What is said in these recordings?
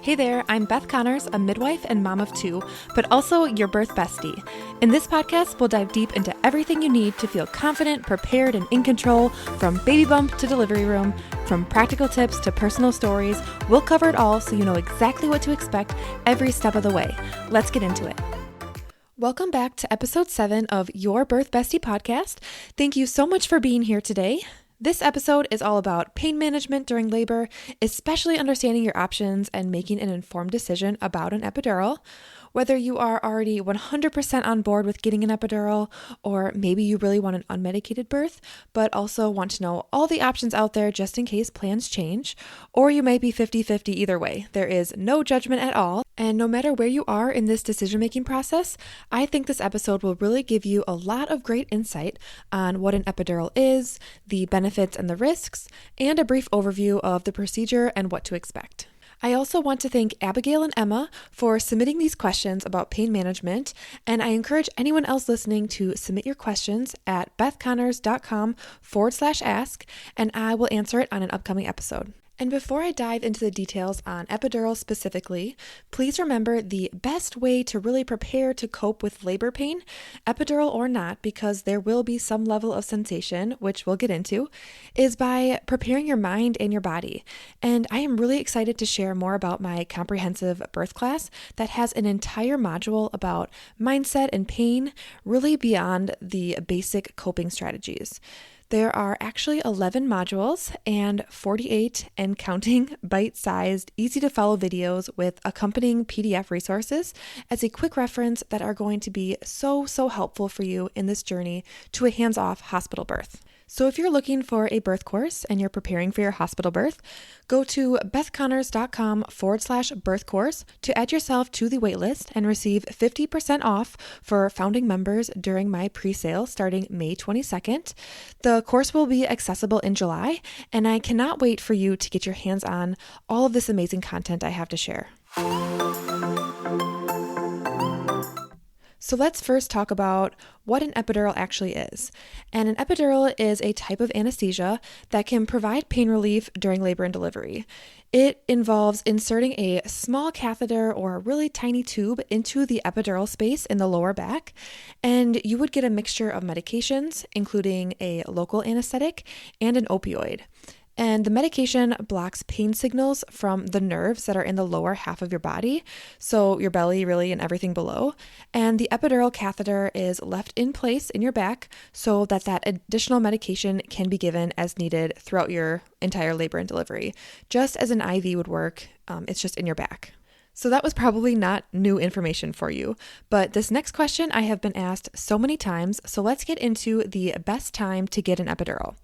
Hey there, I'm Beth Connors, a midwife and mom of two, but also your birth bestie. In this podcast, we'll dive deep into everything you need to feel confident, prepared, and in control, from baby bump to delivery room, from practical tips to personal stories. We'll cover it all so you know exactly what to expect every step of the way. Let's get into it. Welcome back to episode 7 of Your Birth Bestie podcast. Thank you so much for being here today. This episode is all about pain management during labor, especially understanding your options and making an informed decision about an epidural. Whether you are already 100% on board with getting an epidural, or maybe you really want an unmedicated birth, but also want to know all the options out there just in case plans change, or you may be 50-50 either way. There is no judgment at all, and no matter where you are in this decision-making process, I think this episode will really give you a lot of great insight on what an epidural is, the benefits and the risks, and a brief overview of the procedure and what to expect. I also want to thank Abigail and Emma for submitting these questions about pain management, and I encourage anyone else listening to submit your questions at bethconnors.com/ask, and I will answer it on an upcoming episode. And before I dive into the details on epidurals specifically, please remember the best way to really prepare to cope with labor pain, epidural or not, because there will be some level of sensation, which we'll get into, is by preparing your mind and your body. And I am really excited to share more about my comprehensive birth class that has an entire module about mindset and pain, really beyond the basic coping strategies. There are actually 11 modules and 48 and counting bite-sized, easy-to-follow videos with accompanying PDF resources as a quick reference that are going to be so helpful for you in this journey to a hands-off hospital birth. So if you're looking for a birth course and you're preparing for your hospital birth, go to bethconnors.com/birth course to add yourself to the waitlist and receive 50% off for founding members during my pre-sale starting May 22nd. The course will be accessible in July, and I cannot wait for you to get your hands on all of this amazing content I have to share. So let's first talk about what an epidural actually is. And an epidural is a type of anesthesia that can provide pain relief during labor and delivery. It involves inserting a small catheter or a really tiny tube into the epidural space in the lower back, and you would get a mixture of medications, including a local anesthetic and an opioid. And the medication blocks pain signals from the nerves that are in the lower half of your body, so your belly really and everything below. And the epidural catheter is left in place in your back so that additional medication can be given as needed throughout your entire labor and delivery. Just as an IV would work, it's just in your back. So that was probably not new information for you, but this next question I have been asked so many times, so let's get into the best time to get an epidural.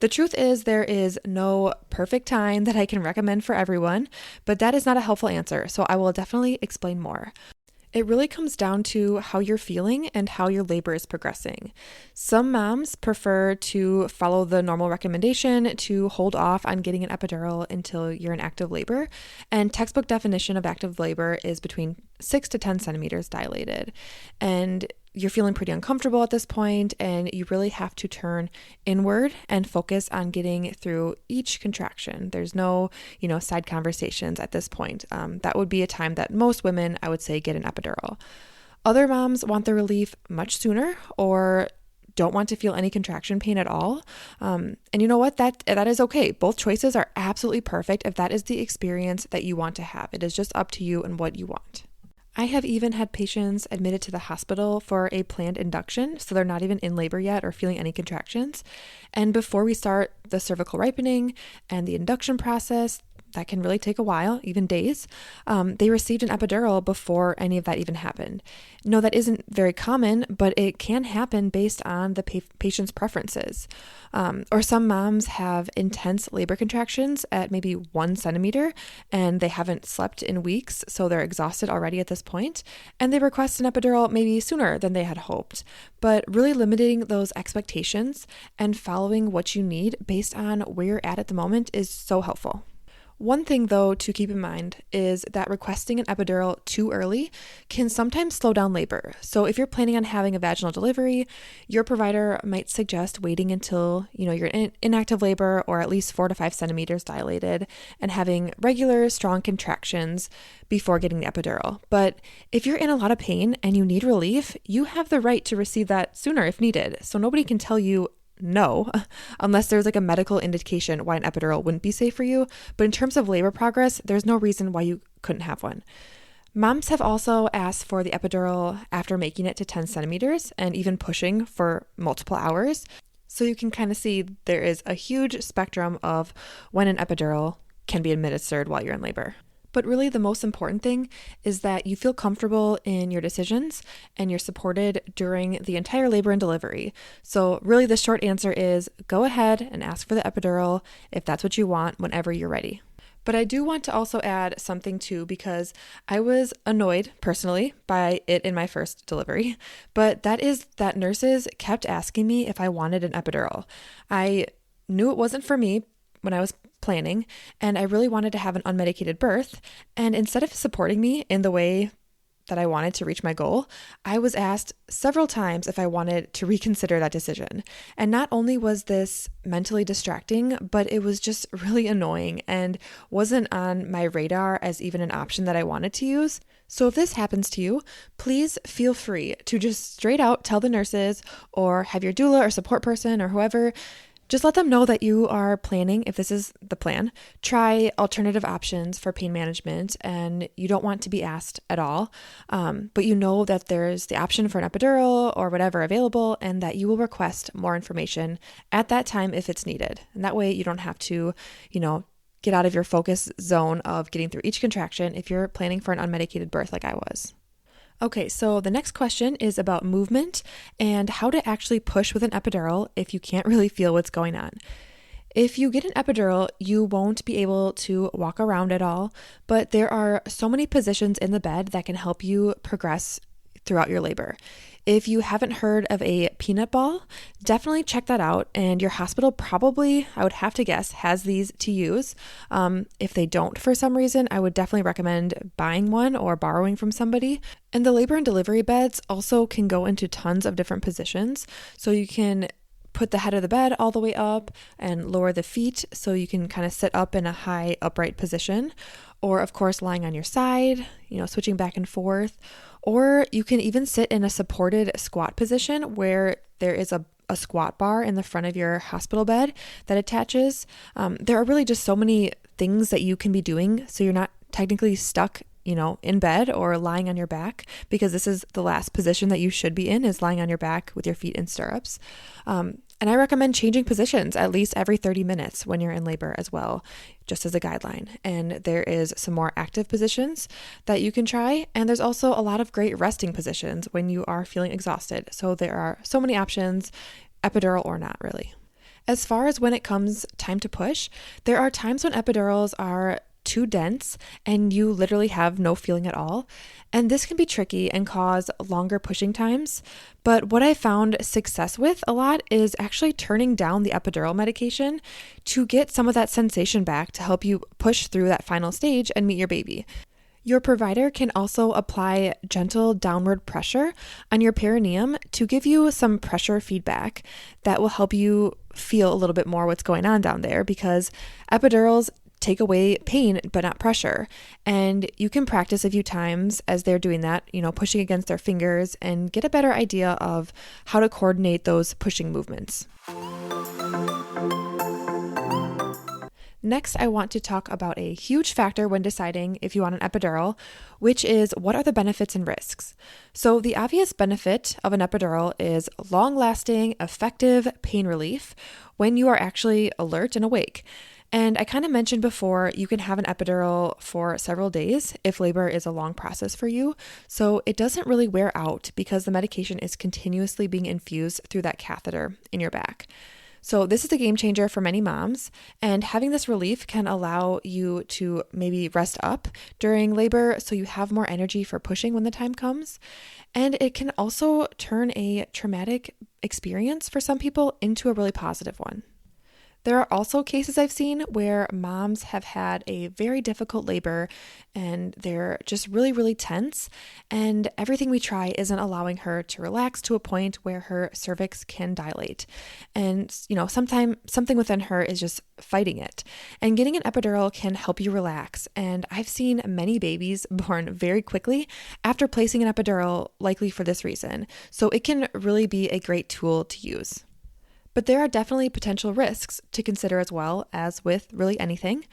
The truth is there is no perfect time that I can recommend for everyone, but that is not a helpful answer, so I will definitely explain more. It really comes down to how you're feeling and how your labor is progressing. Some moms prefer to follow the normal recommendation to hold off on getting an epidural until you're in active labor, and textbook definition of active labor is between 6 to 10 centimeters dilated. And you're feeling pretty uncomfortable at this point, and you really have to turn inward and focus on getting through each contraction. There's no, side conversations at this point. That would be a time that most women, I would say, get an epidural. Other moms want the relief much sooner or don't want to feel any contraction pain at all. And you know what? That is okay. Both choices are absolutely perfect if that is the experience that you want to have. It is just up to you and what you want. I have even had patients admitted to the hospital for a planned induction, so they're not even in labor yet or feeling any contractions. And before we start the cervical ripening and the induction process, that can really take a while, even days, they received an epidural before any of that even happened. No, that isn't very common, but it can happen based on the patient's preferences. Or some moms have intense labor contractions at maybe 1 centimeter, and they haven't slept in weeks, so they're exhausted already at this point, and they request an epidural maybe sooner than they had hoped. But really limiting those expectations and following what you need based on where you're at the moment is so helpful. One thing, though, to keep in mind is that requesting an epidural too early can sometimes slow down labor. So if you're planning on having a vaginal delivery, your provider might suggest waiting until, you're in active labor or at least 4 to 5 centimeters dilated and having regular, strong contractions before getting the epidural. But if you're in a lot of pain and you need relief, you have the right to receive that sooner if needed. So nobody can tell you no, unless there's like a medical indication why an epidural wouldn't be safe for you. But in terms of labor progress, there's no reason why you couldn't have one. Moms have also asked for the epidural after making it to 10 centimeters and even pushing for multiple hours. So you can kind of see there is a huge spectrum of when an epidural can be administered while you're in labor. But really the most important thing is that you feel comfortable in your decisions and you're supported during the entire labor and delivery. So really the short answer is go ahead and ask for the epidural if that's what you want whenever you're ready. But I do want to also add something too, because I was annoyed personally by it in my first delivery, but that is that nurses kept asking me if I wanted an epidural. I knew it wasn't for me when I was planning, and I really wanted to have an unmedicated birth. And instead of supporting me in the way that I wanted to reach my goal, I was asked several times if I wanted to reconsider that decision. And not only was this mentally distracting, but it was just really annoying and wasn't on my radar as even an option that I wanted to use. So if this happens to you, please feel free to just straight out tell the nurses or have your doula or support person or whoever. Just let them know that you are planning, if this is the plan, try alternative options for pain management and you don't want to be asked at all, but you know that there's the option for an epidural or whatever available and that you will request more information at that time if it's needed. And that way you don't have to, get out of your focus zone of getting through each contraction if you're planning for an unmedicated birth like I was. Okay, so the next question is about movement and how to actually push with an epidural if you can't really feel what's going on. If you get an epidural, you won't be able to walk around at all, but there are so many positions in the bed that can help you progress throughout your labor. If you haven't heard of a peanut ball, definitely check that out. And your hospital probably, I would have to guess, has these to use. If they don't for some reason, I would definitely recommend buying one or borrowing from somebody. And the labor and delivery beds also can go into tons of different positions. So you can put the head of the bed all the way up and lower the feet so you can kind of sit up in a high upright position. Or of course, lying on your side, switching back and forth. Or you can even sit in a supported squat position where there is a squat bar in the front of your hospital bed that attaches. There are really just so many things that you can be doing so you're not technically stuck in bed or lying on your back, because this is the last position that you should be in, is lying on your back with your feet in stirrups. And I recommend changing positions at least every 30 minutes when you're in labor as well, just as a guideline. And there is some more active positions that you can try. And there's also a lot of great resting positions when you are feeling exhausted. So there are so many options, epidural or not really. As far as when it comes time to push, there are times when epidurals are too dense and you literally have no feeling at all. And this can be tricky and cause longer pushing times. But what I found success with a lot is actually turning down the epidural medication to get some of that sensation back to help you push through that final stage and meet your baby. Your provider can also apply gentle downward pressure on your perineum to give you some pressure feedback that will help you feel a little bit more what's going on down there, because epidurals take away pain but not pressure. And you can practice a few times as they're doing that, pushing against their fingers, and get a better idea of how to coordinate those pushing movements. Next, I want to talk about a huge factor when deciding if you want an epidural, which is what are the benefits and risks. So the obvious benefit of an epidural is long-lasting, effective pain relief when you are actually alert and awake. And I kind of mentioned before, you can have an epidural for several days if labor is a long process for you. So it doesn't really wear out because the medication is continuously being infused through that catheter in your back. So this is a game changer for many moms, and having this relief can allow you to maybe rest up during labor so you have more energy for pushing when the time comes. And it can also turn a traumatic experience for some people into a really positive one. There are also cases I've seen where moms have had a very difficult labor and they're just really, really tense, and everything we try isn't allowing her to relax to a point where her cervix can dilate. And, sometimes something within her is just fighting it. And getting an epidural can help you relax. And I've seen many babies born very quickly after placing an epidural, likely for this reason. So it can really be a great tool to use. But there are definitely potential risks to consider as well as with really anything.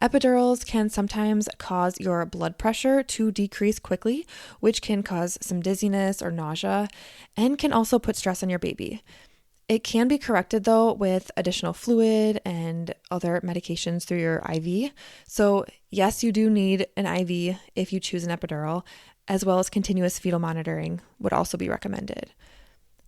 Epidurals can sometimes cause your blood pressure to decrease quickly, which can cause some dizziness or nausea, and can also put stress on your baby. It can be corrected though with additional fluid and other medications through your IV. So yes, you do need an IV if you choose an epidural, as well as continuous fetal monitoring would also be recommended.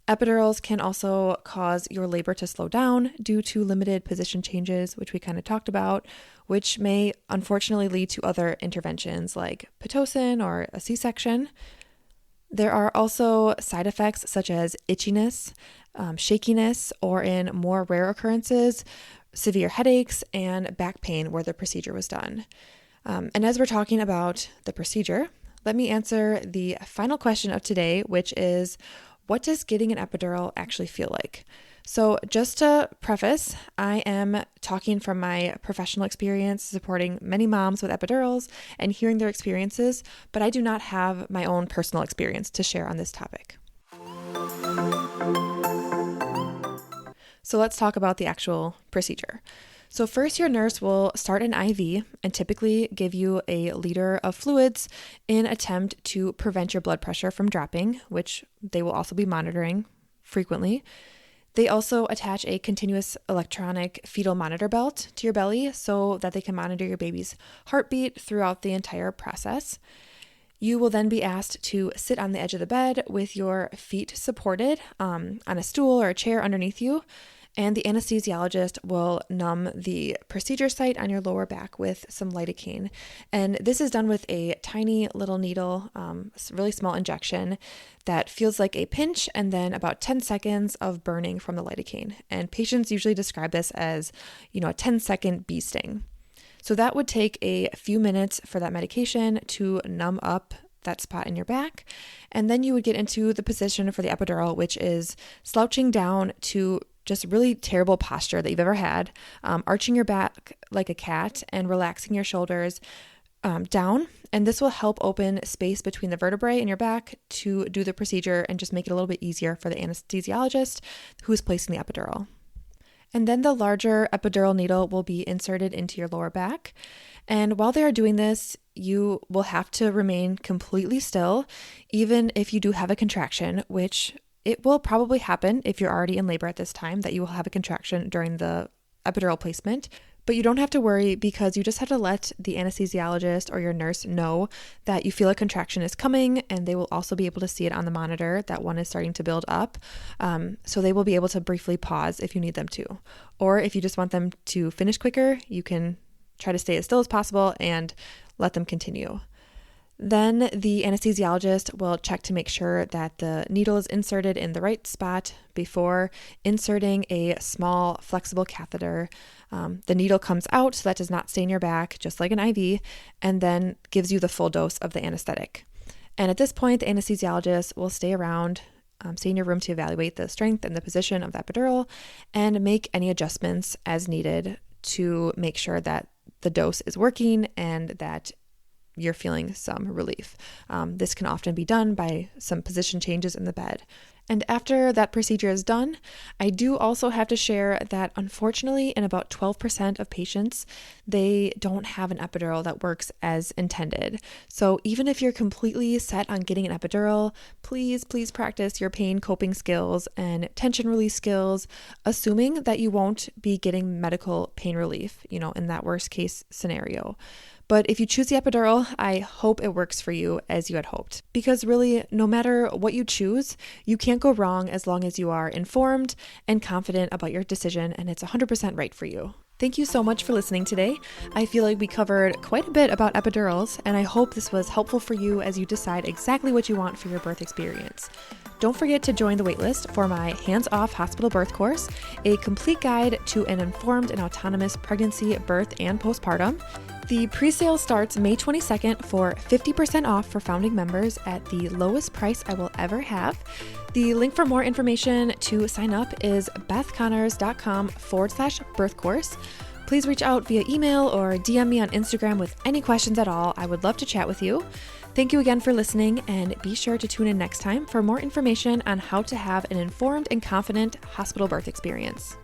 Epidurals can also cause your labor to slow down due to limited position changes, which we kind of talked about, which may unfortunately lead to other interventions like Pitocin or a C-section. There are also side effects such as itchiness, shakiness, or in more rare occurrences, severe headaches and back pain where the procedure was done. And as we're talking about the procedure, let me answer the final question of today, which is, what does getting an epidural actually feel like? So just to preface, I am talking from my professional experience supporting many moms with epidurals and hearing their experiences, but I do not have my own personal experience to share on this topic. So let's talk about the actual procedure. So first, your nurse will start an IV and typically give you a liter of fluids in attempt to prevent your blood pressure from dropping, which they will also be monitoring frequently. They also attach a continuous electronic fetal monitor belt to your belly so that they can monitor your baby's heartbeat throughout the entire process. You will then be asked to sit on the edge of the bed with your feet supported on a stool or a chair underneath you. And the anesthesiologist will numb the procedure site on your lower back with some lidocaine. And this is done with a tiny little needle, really small injection that feels like a pinch and then about 10 seconds of burning from the lidocaine. And patients usually describe this as, a 10-second bee sting. So that would take a few minutes for that medication to numb up that spot in your back. And then you would get into the position for the epidural, which is slouching down to just really terrible posture that you've ever had, arching your back like a cat and relaxing your shoulders down. And this will help open space between the vertebrae in your back to do the procedure and just make it a little bit easier for the anesthesiologist who is placing the epidural. And then the larger epidural needle will be inserted into your lower back. And while they are doing this, you will have to remain completely still, even if you do have a contraction, which it will probably happen if you're already in labor at this time, that you will have a contraction during the epidural placement. But you don't have to worry because you just have to let the anesthesiologist or your nurse know that you feel a contraction is coming, and they will also be able to see it on the monitor that one is starting to build up. So they will be able to briefly pause if you need them to. Or if you just want them to finish quicker, you can try to stay as still as possible and let them continue. Then the anesthesiologist will check to make sure that the needle is inserted in the right spot before inserting a small flexible catheter. The needle comes out so that does not stain your back, just like an IV, and then gives you the full dose of the anesthetic. And at this point, the anesthesiologist will stay around, stay in your room to evaluate the strength and the position of the epidural and make any adjustments as needed to make sure that the dose is working and that you're feeling some relief. This can often be done by some position changes in the bed. And after that procedure is done, I do also have to share that unfortunately in about 12% of patients, they don't have an epidural that works as intended. So even if you're completely set on getting an epidural, please practice your pain coping skills and tension release skills, assuming that you won't be getting medical pain relief, in that worst case scenario. But if you choose the epidural, I hope it works for you as you had hoped. Because really, no matter what you choose, you can't go wrong as long as you are informed and confident about your decision and it's 100% right for you. Thank you so much for listening today. I feel like we covered quite a bit about epidurals, and I hope this was helpful for you as you decide exactly what you want for your birth experience. don't forget to join the waitlist for my hands-off hospital birth course, a complete guide to an informed and autonomous pregnancy, birth, and postpartum. The pre-sale starts May 22nd for 50% off for founding members at the lowest price I will ever have. The link for more information to sign up is bethconnors.com/birth course. Please reach out via email or DM me on Instagram with any questions at all. I would love to chat with you. Thank you again for listening, and be sure to tune in next time for more information on how to have an informed and confident hospital birth experience.